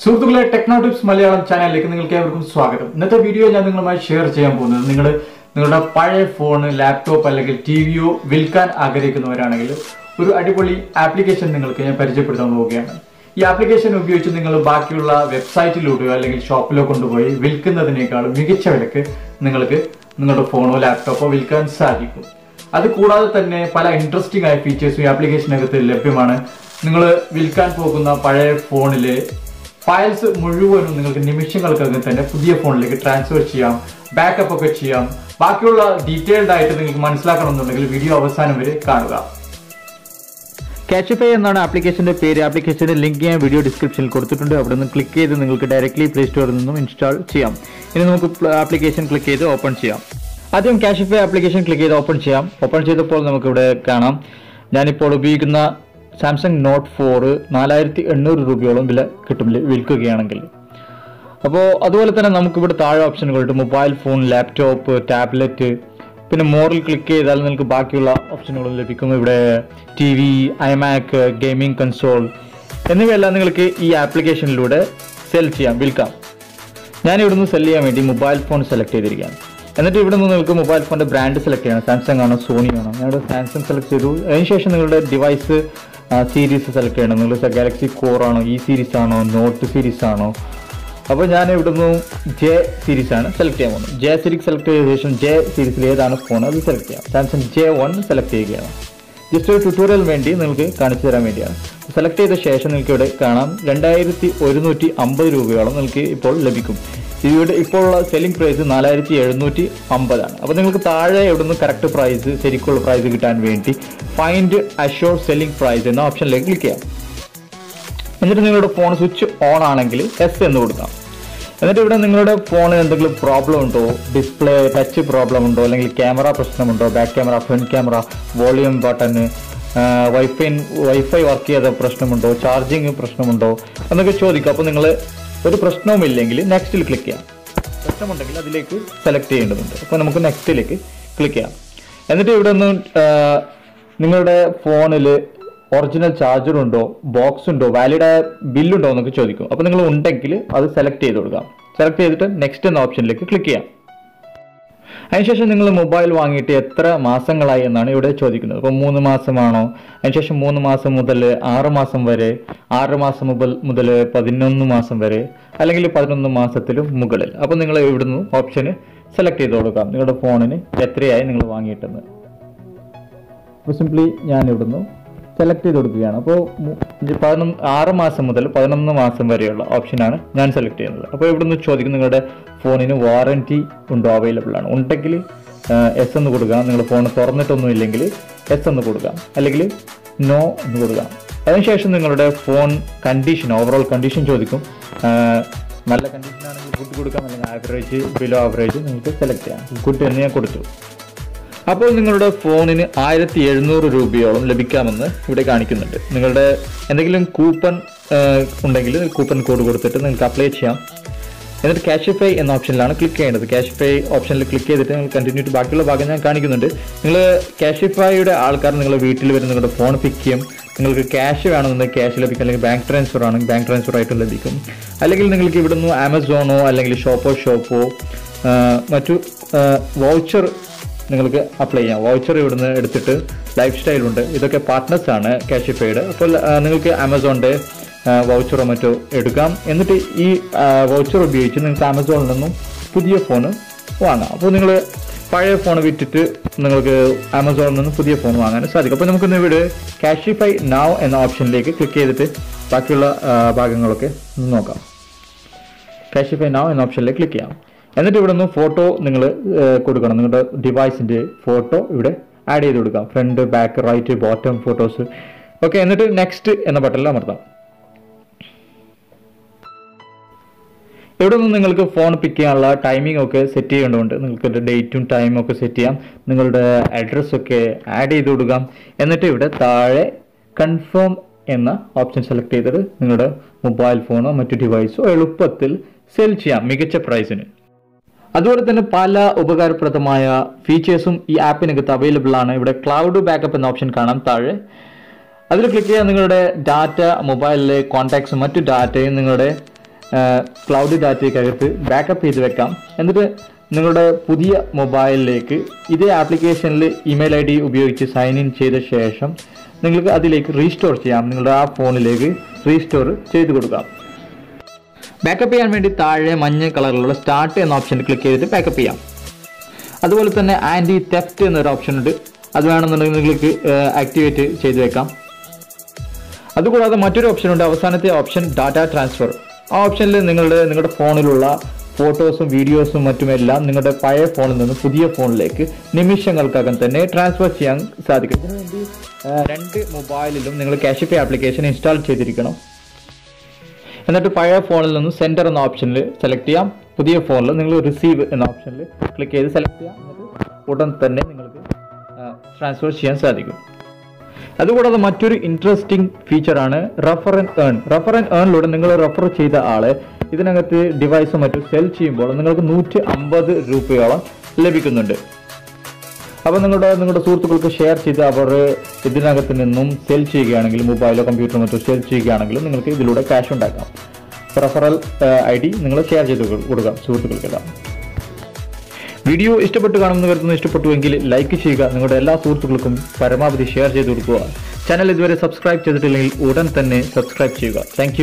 സുഹൃത്തുക്കളെ Technotips Malayalam ചാനലിലേക്ക് നിങ്ങൾക്ക് ഏവർക്കും സ്വാഗതം. ഇന്നത്തെ വീഡിയോ ഞാൻ നിങ്ങളുമായി ഷെയർ ചെയ്യാൻ പോകുന്നത് നിങ്ങളുടെ പഴയ ഫോൺ, ലാപ്ടോപ്പ് അല്ലെങ്കിൽ ടിവിയോ വിൽക്കാൻ ആഗ്രഹിക്കുന്നവരാണെങ്കിൽ ഒരു അടിപൊളി ആപ്ലിക്കേഷൻ നിങ്ങൾക്ക് ഞാൻ പരിചയപ്പെടുത്താൻ പോവുകയാണ്. ഈ ആപ്ലിക്കേഷൻ ഉപയോഗിച്ച് നിങ്ങൾ ബാക്കിയുള്ള വെബ്സൈറ്റിലൂടെയോ അല്ലെങ്കിൽ ഷോപ്പിലോ കൊണ്ടുപോയി വിൽക്കുന്നതിനേക്കാളും മികച്ച വിലക്ക് നിങ്ങൾക്ക് നിങ്ങളുടെ ഫോണോ ലാപ്ടോപ്പോ വിൽക്കാൻ സാധിക്കും. അത് കൂടാതെ തന്നെ പല ഇൻട്രസ്റ്റിംഗ് ആയ ഫീച്ചേഴ്സും ഈ ആപ്ലിക്കേഷനകത്ത് ലഭ്യമാണ്. നിങ്ങൾ വിൽക്കാൻ പോകുന്ന പഴയ ഫോണിലെ ഫയൽസ് മുഴുവനും നിങ്ങൾക്ക് നിമിഷങ്ങൾക്കകം തന്നെ പുതിയ ഫോണിലേക്ക് ട്രാൻസ്ഫർ ചെയ്യാം, ബാക്കപ്പ് ഒക്കെ ചെയ്യാം. ബാക്കിയുള്ള ഡീറ്റെയിൽഡ് ആയിട്ട് നിങ്ങൾക്ക് മനസ്സിലാക്കണമെന്നുണ്ടെങ്കിൽ വീഡിയോ അവസാനം വരെ കാണുക. Cashify എന്നാണ് ആപ്ലിക്കേഷന്റെ പേര്. ആപ്ലിക്കേഷന്റെ ലിങ്ക് ഞാൻ വീഡിയോ ഡിസ്ക്രിപ്ഷനിൽ കൊടുത്തിട്ടുണ്ട്. അവിടെ നിന്ന് ക്ലിക്ക് ചെയ്ത് നിങ്ങൾക്ക് ഡയറക്റ്റ്ലി പ്ലേ സ്റ്റോറിൽ നിന്നും ഇൻസ്റ്റാൾ ചെയ്യാം. ഇനി നമുക്ക് ആപ്ലിക്കേഷൻ ക്ലിക്ക് ചെയ്ത് ഓപ്പൺ ചെയ്യാം. ആദ്യം Cashify ആപ്ലിക്കേഷൻ ക്ലിക്ക് ചെയ്ത് ഓപ്പൺ ചെയ്യാം. ഓപ്പൺ ചെയ്തപ്പോൾ നമുക്കിവിടെ കാണാം, ഞാനിപ്പോൾ ഉപയോഗിക്കുന്ന സാംസങ് നോട്ട് 4 4800 രൂപയോളം വില കിട്ടും വിൽക്കുകയാണെങ്കിൽ. അപ്പോൾ അതുപോലെ തന്നെ നമുക്കിവിടെ താഴെ ഓപ്ഷനുകളുണ്ട്: മൊബൈൽ ഫോൺ, ലാപ്ടോപ്പ്, ടാബ്ലറ്റ്. പിന്നെ മോറിൽ ക്ലിക്ക് ചെയ്താൽ നിങ്ങൾക്ക് ബാക്കിയുള്ള ഓപ്ഷനുകളും ലഭിക്കും. ഇവിടെ TV, imac, ഗെയിമിംഗ് കൺസോൾ എന്നിവയെല്ലാം നിങ്ങൾക്ക് ഈ ആപ്ലിക്കേഷനിലൂടെ സെൽ ചെയ്യാം, വിൽക്കാം. ഞാൻ ഇവിടുന്ന് സെൽ ചെയ്യാൻ വേണ്ടി മൊബൈൽ ഫോൺ സെലക്ട് ചെയ്തിരിക്കുകയാണ്. എന്നിട്ട് ഇവിടെ നിന്ന് നിങ്ങൾക്ക് മൊബൈൽ ഫോണിൻ്റെ ബ്രാൻഡ് സെലക്ട് ചെയ്യണം. സാംസങ് ആണോ സോണി ആണോ? ഞാനിവിടെ സാംസങ് സെലക്ട് ചെയ്തു. അതിനുശേഷം നിങ്ങളുടെ ഡിവൈസ് സീരീസ് സെലക്ട് ചെയ്യണം. നിങ്ങൾ ഗാലക്സി കോർ ആണോ, ഇ സീരീസ് ആണോ, നോട്ട് സീരീസ് ആണോ? അപ്പോൾ ഞാൻ ഇവിടുന്ന് ജെ സീരീസ് ആണ് സെലക്ട് ചെയ്യാൻ പോകുന്നത്. ജെ സീരീസ് സെലക്ട് ചെയ്ത ശേഷം ജെ സീരീസിൽ ഏതാണ് ഫോൺ അത് സെലക്ട് ചെയ്യാം. സാംസങ് J1 സെലക്ട് ചെയ്യുകയാണ്. ജസ്റ്റ് ഒരു ട്യൂട്ടോറിയൽ വേണ്ടി നിങ്ങൾക്ക് കാണിച്ചു തരാൻ വേണ്ടിയാണ്. സെലക്ട് ചെയ്ത ശേഷം നിങ്ങൾക്ക് ഇവിടെ കാണാം 2150 രൂപയോളം നിങ്ങൾക്ക് ഇപ്പോൾ ലഭിക്കും. ഇവിടെ ഇപ്പോൾ ഉള്ള സെല്ലിംഗ് പ്രൈസ് 4750 ആണ്. അപ്പോൾ നിങ്ങൾക്ക് താഴെ ഇവിടുന്ന് കറക്റ്റ് പ്രൈസ്, ശരിക്കുള്ള പ്രൈസ് കിട്ടാൻ വേണ്ടി ഫൈൻഡ് അഷ്യൂർ സെല്ലിംഗ് പ്രൈസ് എന്ന ഓപ്ഷനിലേക്ക് ക്ലിക്ക് ചെയ്യാം. എന്നിട്ട് നിങ്ങളുടെ ഫോൺ സ്വിച്ച് ഓൺ ആണെങ്കിൽ എസ് എന്ന് കൊടുക്കാം. എന്നിട്ട് ഇവിടെ നിങ്ങളുടെ ഫോണിന് എന്തെങ്കിലും പ്രോബ്ലം ഉണ്ടോ, ഡിസ്പ്ലേ ടച്ച് പ്രോബ്ലം ഉണ്ടോ, അല്ലെങ്കിൽ ക്യാമറ പ്രശ്നമുണ്ടോ, back camera, front camera, volume button, wifi work ചെയ്ത പ്രശ്നമുണ്ടോ, ചാർജിങ് പ്രശ്നമുണ്ടോ എന്നൊക്കെ ചോദിക്കും. അപ്പോൾ നിങ്ങൾ ഒരു പ്രശ്നവുമില്ലെങ്കിൽ നെക്സ്റ്റിൽ ക്ലിക്ക് ചെയ്യാം. പ്രശ്നമുണ്ടെങ്കിൽ അതിലേക്ക് സെലക്ട് ചെയ്യേണ്ടതുണ്ട്. അപ്പോൾ നമുക്ക് നെക്സ്റ്റിലേക്ക് ക്ലിക്ക് ചെയ്യാം. എന്നിട്ട് ഇവിടെ നിന്ന് നിങ്ങളുടെ ഫോണിൽ ഒറിജിനൽ ചാർജർ ഉണ്ടോ, ബോക്സ് ഉണ്ടോ, വാലിഡ് ബില്ലുണ്ടോ എന്നൊക്കെ ചോദിക്കും. അപ്പോൾ നിങ്ങൾ ഉണ്ടെങ്കിൽ അത് സെലക്ട് ചെയ്ത് കൊടുക്കാം. സെലക്ട് ചെയ്തിട്ട് നെക്സ്റ്റ് എന്ന ഓപ്ഷനിലേക്ക് ക്ലിക്ക് ചെയ്യാം. അതിനുശേഷം നിങ്ങൾ മൊബൈൽ വാങ്ങിയിട്ട് എത്ര മാസങ്ങളായി എന്നാണ് ഇവിടെ ചോദിക്കുന്നത്. അപ്പോൾ 3 മാസമാണോ? അതിനുശേഷം 3 മാസം മുതൽ 6 മാസം വരെ, 6 മാസം മുതൽ 11 മാസം വരെ, അല്ലെങ്കിൽ 11 മാസത്തിലും മുകളിൽ. അപ്പോൾ നിങ്ങൾ ഇവിടുന്ന് ഓപ്ഷന് സെലക്ട് ചെയ്ത് കൊടുക്കാം നിങ്ങളുടെ ഫോണിന് എത്രയായി നിങ്ങൾ വാങ്ങിയിട്ടെന്ന്. അപ്പോൾ സിംപ്ലി ഞാൻ ഇവിടുന്ന് സെലക്ട് ചെയ്ത് കൊടുക്കുകയാണ്. അപ്പോൾ 6 മാസം മുതൽ 11 മാസം വരെയുള്ള ഓപ്ഷനാണ് ഞാൻ സെലക്ട് ചെയ്യുന്നത്. അപ്പോൾ ഇവിടുന്ന് ചോദിക്കും നിങ്ങളുടെ ഫോണിന് വാറൻറ്റി ഉണ്ടോ, അവൈലബിൾ ആണ്. ഉണ്ടെങ്കിൽ എസ് എന്ന് കൊടുക്കാം. നിങ്ങൾ ഫോൺ തുറന്നിട്ടൊന്നും ഇല്ലെങ്കിൽ എസ് എന്ന് കൊടുക്കാം, അല്ലെങ്കിൽ നോ എന്ന് കൊടുക്കാം. അതിനുശേഷം നിങ്ങളുടെ ഫോൺ കണ്ടീഷൻ, ഓവറോൾ കണ്ടീഷൻ ചോദിക്കും. നല്ല കണ്ടീഷൻ ആണെങ്കിൽ ഗുഡ് കൊടുക്കാം, അല്ലെങ്കിൽ ആവറേജ്, ബിലോ ആവറേജ് നിങ്ങൾക്ക് സെലക്ട് ചെയ്യാം. ഗുഡ് എന്ന് ഞാൻ കൊടുത്തു. അപ്പോൾ നിങ്ങളുടെ ഫോണിന് 1700 രൂപയോളം ലഭിക്കാമെന്ന് ഇവിടെ കാണിക്കുന്നുണ്ട്. നിങ്ങളുടെ എന്തെങ്കിലും കൂപ്പൺ ഉണ്ടെങ്കിൽ കൂപ്പൺ കോഡ് കൊടുത്തിട്ട് നിങ്ങൾക്ക് അപ്ലൈ ചെയ്യാം. എന്നിട്ട് Cashify എന്ന ഓപ്ഷനിലാണ് ക്ലിക്ക് ചെയ്യേണ്ടത്. Cashify ഓപ്ഷനിൽ ക്ലിക്ക് ചെയ്തിട്ട് നിങ്ങൾ കണ്ടിന്യൂ ടു ബാക്കിയുള്ള ഭാഗം ഞാൻ കാണിക്കുന്നുണ്ട്. നിങ്ങൾ Cashifyയുടെ ആൾക്കാർ നിങ്ങളുടെ വീട്ടിൽ വരും, നിങ്ങളുടെ ഫോൺ പിക്ക് ചെയ്യും. നിങ്ങൾക്ക് ക്യാഷ് വേണമെന്നുണ്ടെങ്കിൽ ക്യാഷ് ലഭിക്കും, അല്ലെങ്കിൽ ബാങ്ക് ട്രാൻസ്ഫർ ആണെങ്കിൽ ബാങ്ക് ട്രാൻസ്ഫർ ആയിട്ടും ലഭിക്കും. അല്ലെങ്കിൽ നിങ്ങൾക്ക് ഇവിടുന്ന് ആമസോണോ അല്ലെങ്കിൽ ഷോപ്പോ മറ്റു വൗച്ചർ നിങ്ങൾക്ക് അപ്ലൈ ചെയ്യാം. വൗച്ചർ ഇവിടുന്ന് എടുത്തിട്ട് ലൈഫ് സ്റ്റൈലുണ്ട്, ഇതൊക്കെ പാർട്ട്നേഴ്സാണ് Cashifyയുടെ. അപ്പോൾ നിങ്ങൾക്ക് ആമസോണിൻ്റെ വൗച്ചറോ മറ്റോ എടുക്കാം. എന്നിട്ട് ഈ വൗച്ചർ ഉപയോഗിച്ച് നിങ്ങൾക്ക് ആമസോണിൽ നിന്നും പുതിയ ഫോണ് വാങ്ങാം. അപ്പോൾ നിങ്ങൾ പഴയ ഫോൺ വിറ്റിട്ട് നിങ്ങൾക്ക് ആമസോണിൽ നിന്നും പുതിയ ഫോൺ വാങ്ങാൻ സാധിക്കും. അപ്പോൾ നമുക്കിന്ന് ഇവിടെ Cashify Now എന്ന ഓപ്ഷനിലേക്ക് ക്ലിക്ക് ചെയ്തിട്ട് ബാക്കിയുള്ള ഭാഗങ്ങളൊക്കെ നോക്കാം. Cashify Now എന്ന ഓപ്ഷനിലേക്ക് ക്ലിക്ക് ചെയ്യാം. എന്നിട്ട് ഇവിടെ നിന്ന് ഫോട്ടോ നിങ്ങൾ കൊടുക്കണം. നിങ്ങളുടെ ഡിവൈസിൻ്റെ ഫോട്ടോ ഇവിടെ ആഡ് ചെയ്ത് കൊടുക്കാം. Front, back, right, bottom photos. Okay, എന്നിട്ട് നെക്സ്റ്റ് എന്ന ബട്ടണിൽ അമർത്താം. ഇവിടെ നിന്ന് നിങ്ങൾക്ക് ഫോൺ പിക്ക് ചെയ്യാനുള്ള ടൈമിംഗ് ഒക്കെ സെറ്റ് ചെയ്യേണ്ടതുണ്ട്. നിങ്ങൾക്ക് ഡേറ്റും ടൈമും ഒക്കെ സെറ്റ് ചെയ്യാം. നിങ്ങളുടെ അഡ്രസ്സൊക്കെ ആഡ് ചെയ്ത് കൊടുക്കാം. എന്നിട്ട് ഇവിടെ താഴെ കൺഫേം എന്ന ഓപ്ഷൻ സെലക്ട് ചെയ്തിട്ട് നിങ്ങളുടെ മൊബൈൽ ഫോണോ മറ്റു ഡിവൈസോ എളുപ്പത്തിൽ സെൽ ചെയ്യാം മികച്ച പ്രൈസിന്. അതുപോലെ തന്നെ പല ഉപകാരപ്രദമായ ഫീച്ചേഴ്സും ഈ ആപ്പിനകത്ത് അവൈലബിൾ ആണ്. ഇവിടെ ക്ലൗഡ് ബാക്കപ്പ് എന്ന ഓപ്ഷൻ കാണാം താഴെ. അതിൽ ക്ലിക്ക് ചെയ്യാൻ നിങ്ങളുടെ ഡാറ്റ, മൊബൈലിലെ കോൺടാക്ട്സും മറ്റു ഡാറ്റയും നിങ്ങളുടെ ക്ലൗഡ് ഡാറ്റയ്ക്കകത്ത് ബാക്കപ്പ് ചെയ്ത് വെക്കാം. എന്നിട്ട് നിങ്ങളുടെ പുതിയ മൊബൈലിലേക്ക് ഇതേ ആപ്ലിക്കേഷനിൽ ഇമെയിൽ ID ഉപയോഗിച്ച് സൈൻ ഇൻ ചെയ്ത ശേഷം നിങ്ങൾക്ക് അതിലേക്ക് റീസ്റ്റോർ ചെയ്യാം. നിങ്ങളുടെ ആ ഫോണിലേക്ക് റീസ്റ്റോർ ചെയ്ത് കൊടുക്കാം. ബാക്കപ്പ് ചെയ്യാൻ വേണ്ടി താഴെ മഞ്ഞ കളറിലുള്ള സ്റ്റാർട്ട് എന്ന ഓപ്ഷനിൽ ക്ലിക്ക് ചെയ്തിട്ട് ബാക്കപ്പ് ചെയ്യാം. അതുപോലെ തന്നെ ആൻറ്റി തെഫ്റ്റ് എന്നൊരു ഓപ്ഷൻ ഉണ്ട്. അത് വേണമെന്നുണ്ടെങ്കിൽ നിങ്ങൾക്ക് ആക്ടിവേറ്റ് ചെയ്ത് വെക്കാം. അതുകൂടാതെ മറ്റൊരു ഓപ്ഷൻ ഉണ്ട്, അവസാനത്തെ ഓപ്ഷൻ ഡാറ്റ ട്രാൻസ്ഫർ. ആ ഓപ്ഷനിൽ നിങ്ങളുടെ ഫോണിലുള്ള ഫോട്ടോസും വീഡിയോസും മറ്റുമെല്ലാം നിങ്ങളുടെ പഴയ ഫോണിൽ നിന്ന് പുതിയ ഫോണിലേക്ക് നിമിഷങ്ങൾക്കകം തന്നെ ട്രാൻസ്ഫർ ചെയ്യാൻ സാധിക്കും. ഇതിനുവേണ്ടി 2 മൊബൈലിലും നിങ്ങൾ കാഷിഫൈ ആപ്ലിക്കേഷൻ ഇൻസ്റ്റാൾ ചെയ്തിരിക്കണം. എന്നിട്ട് പഴയ ഫോണിൽ നിന്ന് സെൻറ്റർ എന്ന ഓപ്ഷനിൽ സെലക്ട് ചെയ്യാം. പുതിയ ഫോണിൽ നിങ്ങൾ റിസീവ് എന്ന ഓപ്ഷനിൽ ക്ലിക്ക് ചെയ്ത് സെലക്ട് ചെയ്യാം. എന്നിട്ട് ഉടൻ തന്നെ നിങ്ങൾക്ക് ട്രാൻസ്ഫർ ചെയ്യാൻ സാധിക്കും. അതുകൂടാതെ മറ്റൊരു ഇൻട്രസ്റ്റിംഗ് ഫീച്ചറാണ് refer and earn. Refer and ഏണിലൂടെ നിങ്ങൾ റെഫർ ചെയ്ത ആളെ ഇതിനകത്ത് ഡിവൈസും മറ്റും സെൽ ചെയ്യുമ്പോൾ നിങ്ങൾക്ക് 150 രൂപയോളം ലഭിക്കുന്നുണ്ട്. അപ്പോൾ നിങ്ങളുടെ സുഹൃത്തുക്കൾക്ക് ഷെയർ ചെയ്ത് അവർ ഇതിനകത്ത് നിന്നും സെൽ ചെയ്യുകയാണെങ്കിൽ, മൊബൈലോ കമ്പ്യൂട്ടറോ മറ്റോ സെൽ ചെയ്യുകയാണെങ്കിലും നിങ്ങൾക്ക് ഇതിലൂടെ ക്യാഷ് ഉണ്ടാക്കാം. റെഫറൽ ID നിങ്ങൾ ഷെയർ ചെയ്ത് കൊടുക്കാം സുഹൃത്തുക്കൾക്കെല്ലാം. വീഡിയോ ഇഷ്ടപ്പെട്ട് കാണുമെന്ന് കരുതുന്നു. ഇഷ്ടപ്പെട്ടുവെങ്കിൽ ലൈക്ക് ചെയ്യുക. നിങ്ങളുടെ എല്ലാ സുഹൃത്തുക്കൾക്കും പരമാവധി ഷെയർ ചെയ്ത് കൊടുക്കുക. ചാനൽ ഇതുവരെ സബ്സ്ക്രൈബ് ചെയ്തിട്ടില്ലെങ്കിൽ ഉടൻ തന്നെ സബ്സ്ക്രൈബ് ചെയ്യുക. താങ്ക്